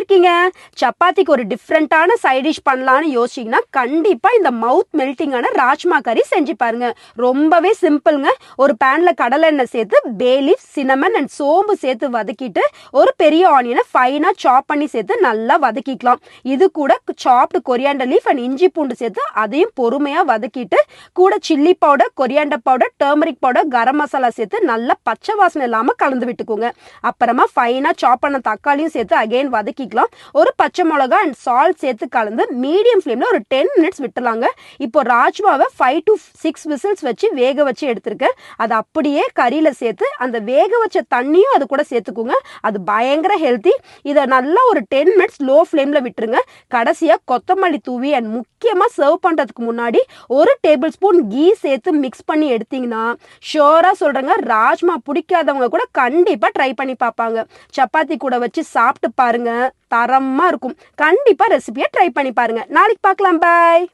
இருக்கீங்க? சப்பாத்திக்கு ஒரு டிஃப்ரெண்டான சைட் டிஷ் பண்ணலான்னு யோசிச்சீங்கன்னா கண்டிப்பா இந்த மவுத் மெல்ட்டிங்கான ராஜ்மா கறி செஞ்சு பாருங்க. ரொம்பவே சிம்பிள்ங்க. ஒரு பேன்ல கடலை எண்ணெய் சேர்த்து பே லீஃப், சினமன் அண்ட் சோம்பு சேர்த்து வதக்கிட்டு ஒரு பெரிய ஆனியனை ஃபைனா சாப் பண்ணி சேர்த்து நல்லா வதக்கிக்கலாம். இது கூட சாப்டு கொரியாண்டர் லீஃப் அண்ட் இஞ்சி பூண்டு சேர்த்து அதையும் பொறுமையா வதக்கிட்டு கூட chilli powder, coriander powder, turmeric powder, garam masala சேர்த்து நல்லா பச்சை வாசனை இல்லாம கலந்து விட்டுக்கோங்க. அப்புறமா ஃபைனா சாப் பண்ண தக்காளியும் சேர்த்து அகைன் வதக்கிக்கலாம். ஒரு பச்சை மிளகா அண்ட் சால்ட் சேர்த்து கலந்து மீடியம் ஃப்ளேம்ல ஒரு 10 மினிட்ஸ் விட்டுலாங்க. இப்போ ராஜ்மாவை 5 to 6 விசில்ஸ் வச்சு வேக வச்சு எடுத்திருக்கேன். அதை அப்படியே கறியில சேர்த்து அந்த வேக வச்ச தண்ணியும் அது கூட சேர்த்துக்குங்க. அது பயங்கர ஹெல்த்தி. இதை நல்லா ஒரு 10 மினிட்ஸ் லோ ஃப்ளேம்ல விட்டுருங்க. கடைசியா கொத்தமல்லி தூவி அண்ட் முக்கியமா சர்வ் பண்றதுக்கு முன்னாடி ஒரு டேபிள் ஸ்பூன் கீ சேர்த்து மிக்ஸ் பண்ணி எடுத்தீங்கன்னா ஷோரா சொல்றேங்க, ராஜ்மா பிடிக்காதவங்க கூட கண்டிப்பா ட்ரை பண்ணி பார்ப்பாங்க. சப்பாத்தி கூட வச்சு சாப்பிட்டு பாருங்க, தரமா இருக்கும். கண்டிப்பா ரெசிபியை ட்ரை பண்ணி பாருங்க. நாளைக்கு பார்க்கலாம். பாய்.